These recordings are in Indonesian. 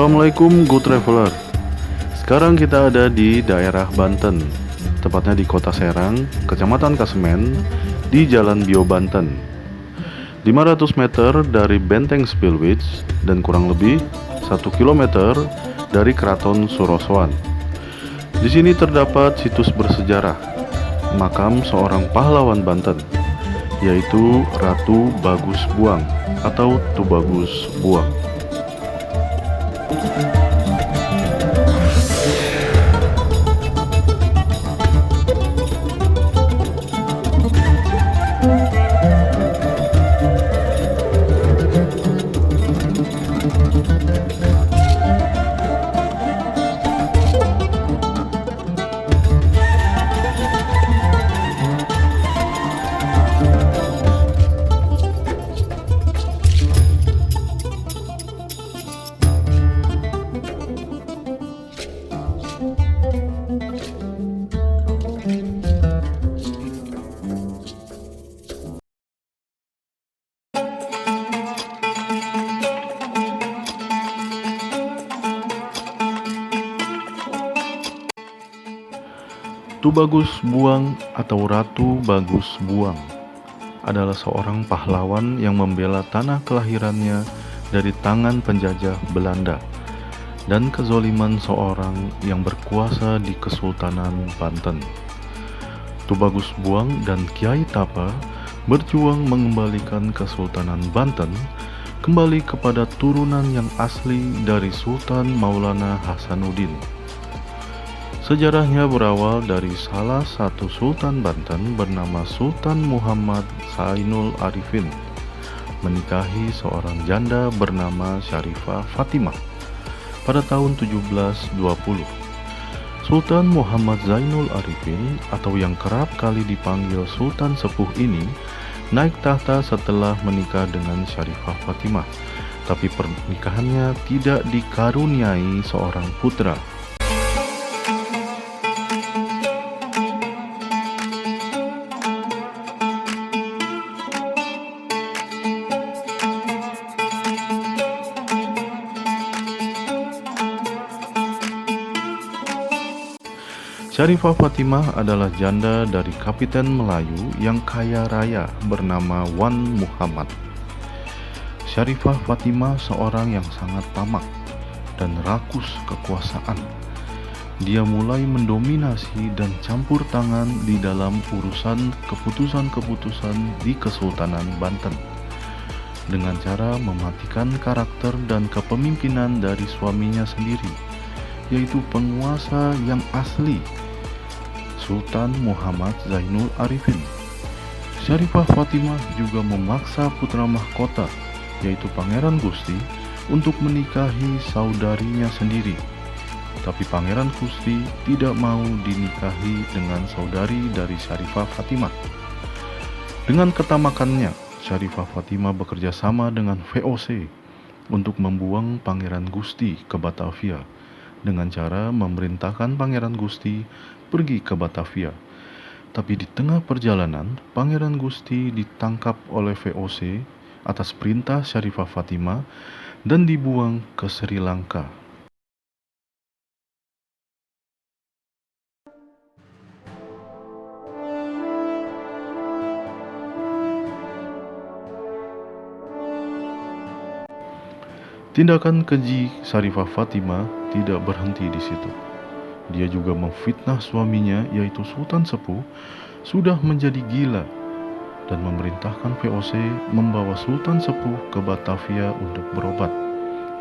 Assalamualaikum Go Traveler. Sekarang kita ada di daerah Banten, tepatnya di Kota Serang, Kecamatan Kasemen, di Jalan Bio Banten. 500 meter dari Benteng Spillwitz dan kurang lebih 1 km dari Keraton Surosoan. Di sini terdapat situs bersejarah, makam seorang pahlawan Banten, yaitu Ratu Bagus Buang atau Tubagus Buang. Tubagus Buang atau Ratu Bagus Buang adalah seorang pahlawan yang membela tanah kelahirannya dari tangan penjajah Belanda dan kezoliman seorang yang berkuasa di Kesultanan Banten. Tubagus Buang dan Kiai Tapa berjuang mengembalikan Kesultanan Banten kembali kepada turunan yang asli dari Sultan Maulana Hasanuddin. Sejarahnya berawal dari salah satu Sultan Banten bernama Sultan Muhammad Zainul Arifin menikahi seorang janda bernama Syarifah Fatimah pada tahun 1720. Sultan Muhammad Zainul Arifin atau yang kerap kali dipanggil Sultan Sepuh ini naik tahta setelah menikah dengan Syarifah Fatimah, tapi pernikahannya tidak dikaruniai seorang putra. Syarifah Fatimah adalah janda dari kapiten Melayu yang kaya raya bernama Wan Muhammad. Syarifah Fatimah seorang yang sangat tamak dan rakus kekuasaan. Dia mulai mendominasi dan campur tangan di dalam urusan keputusan-keputusan di Kesultanan Banten dengan cara mematikan karakter dan kepemimpinan dari suaminya sendiri, yaitu penguasa yang asli, Sultan Muhammad Zainul Arifin. Syarifah Fatimah juga memaksa putra mahkota, yaitu Pangeran Gusti, untuk menikahi saudarinya sendiri. Tapi Pangeran Gusti tidak mau dinikahi dengan saudari dari Syarifah Fatimah. Dengan ketamakannya, Syarifah Fatimah bekerja sama dengan VOC untuk membuang Pangeran Gusti ke Batavia dengan cara memerintahkan Pangeran Gusti pergi ke Batavia. Tapi di tengah perjalanan, Pangeran Gusti ditangkap oleh VOC atas perintah Syarifah Fatimah dan dibuang ke Sri Lanka. Tindakan keji Syarifah Fatimah tidak berhenti di situ. Dia juga memfitnah suaminya, yaitu Sultan Sepuh, sudah menjadi gila dan memerintahkan VOC membawa Sultan Sepuh ke Batavia untuk berobat.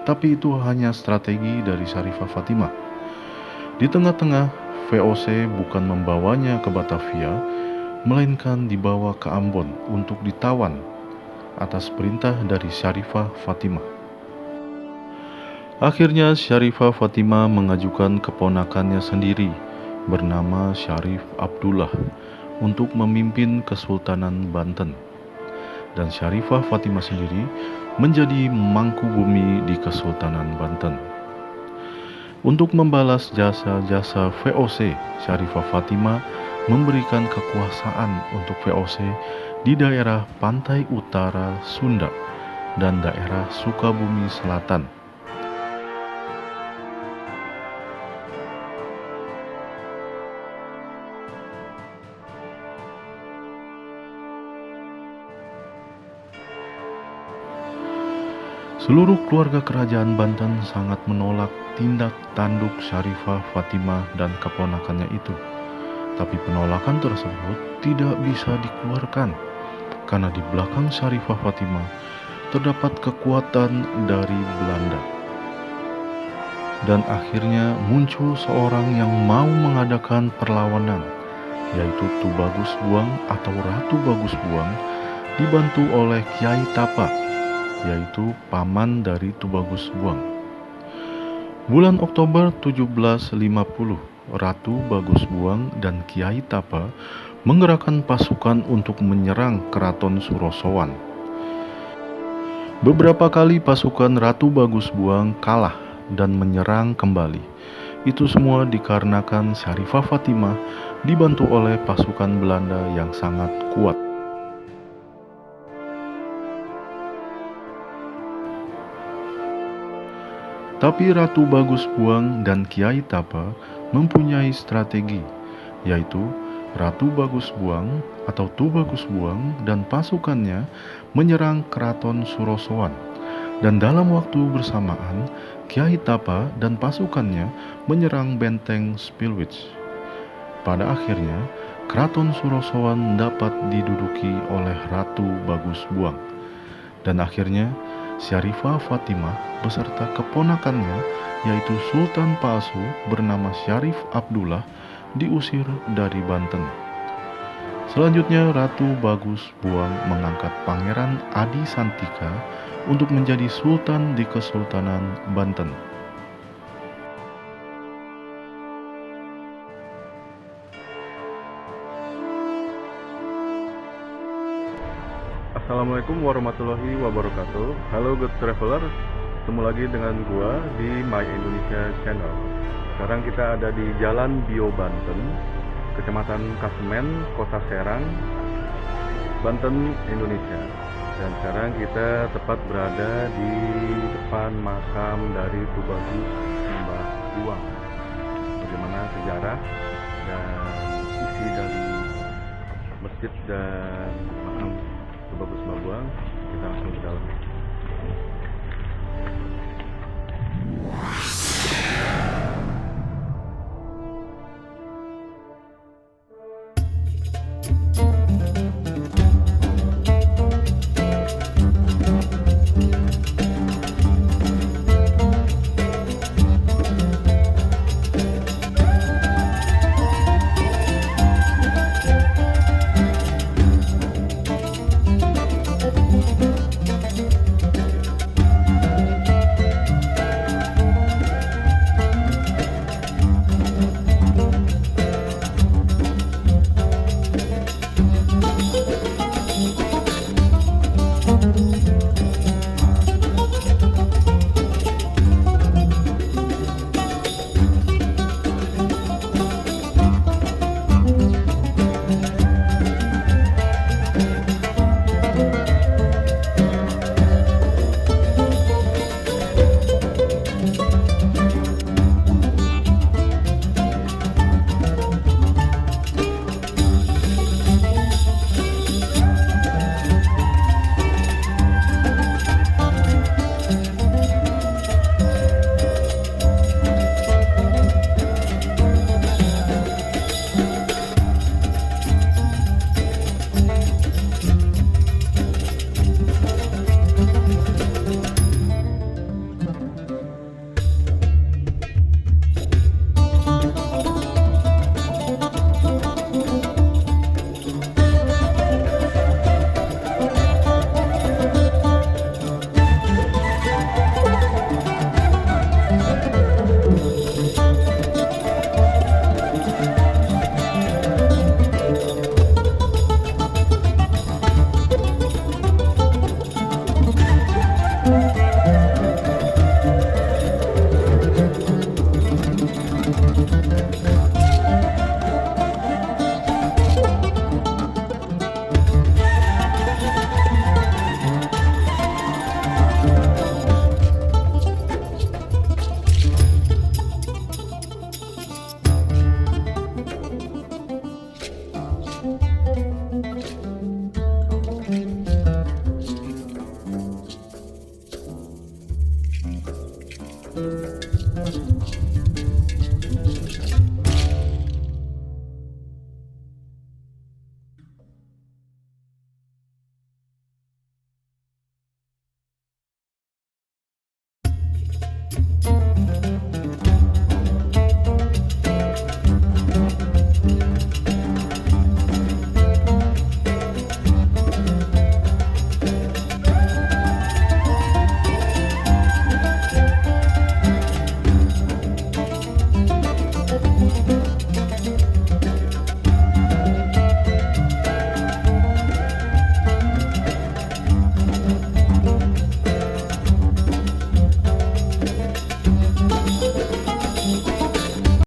Tapi itu hanya strategi dari Syarifah Fatimah. Di tengah-tengah, VOC bukan membawanya ke Batavia, melainkan dibawa ke Ambon untuk ditawan atas perintah dari Syarifah Fatimah. Akhirnya Syarifah Fatimah mengajukan keponakannya sendiri bernama Syarif Abdullah untuk memimpin Kesultanan Banten. Dan Syarifah Fatimah sendiri menjadi mangkubumi di Kesultanan Banten. Untuk membalas jasa-jasa VOC, Syarifah Fatimah memberikan kekuasaan untuk VOC di daerah pantai utara Sunda dan daerah Sukabumi Selatan. Seluruh keluarga kerajaan Banten sangat menolak tindak tanduk Syarifah Fatimah dan keponakannya itu. Tapi penolakan tersebut tidak bisa dikeluarkan karena di belakang Syarifah Fatimah terdapat kekuatan dari Belanda. Dan akhirnya muncul seorang yang mau mengadakan perlawanan, yaitu Tubagus Buang atau Ratu Bagus Buang, dibantu oleh Kiai Tapa, yaitu paman dari Tubagus Buang. Bulan Oktober 1750, Ratu Bagus Buang dan Kiai Tapa menggerakkan pasukan untuk menyerang Keraton Surosowan. Beberapa kali pasukan Ratu Bagus Buang kalah dan menyerang kembali. Itu semua dikarenakan Syarifah Fatimah dibantu oleh pasukan Belanda yang sangat kuat. Tapi Ratu Bagus Buang dan Kiai Tapa mempunyai strategi, yaitu Ratu Bagus Buang atau Tubagus Buang dan pasukannya menyerang Keraton Surosowan. Dan dalam waktu bersamaan, Kiai Tapa dan pasukannya menyerang benteng Spilwitz. Pada akhirnya, Keraton Surosowan dapat diduduki oleh Ratu Bagus Buang. Dan akhirnya, Syarifah Fatimah beserta keponakannya, yaitu Sultan palsu bernama Syarif Abdullah, diusir dari Banten. Selanjutnya, Ratu Bagus Buang mengangkat Pangeran Adi Santika untuk menjadi Sultan di Kesultanan Banten. Assalamualaikum warahmatullahi wabarakatuh. Halo good traveler, ketemu lagi dengan gua di My Indonesia Channel. Sekarang kita ada di Jalan Bio Banten, Kecamatan Kasemen, Kota Serang, Banten, Indonesia. Dan sekarang kita tepat berada di depan makam dari Tubagus Mbah Buang. Bagaimana sejarah dan isi dari masjid dan makam Tubagus Mbah Buang, kita langsung ke dalam.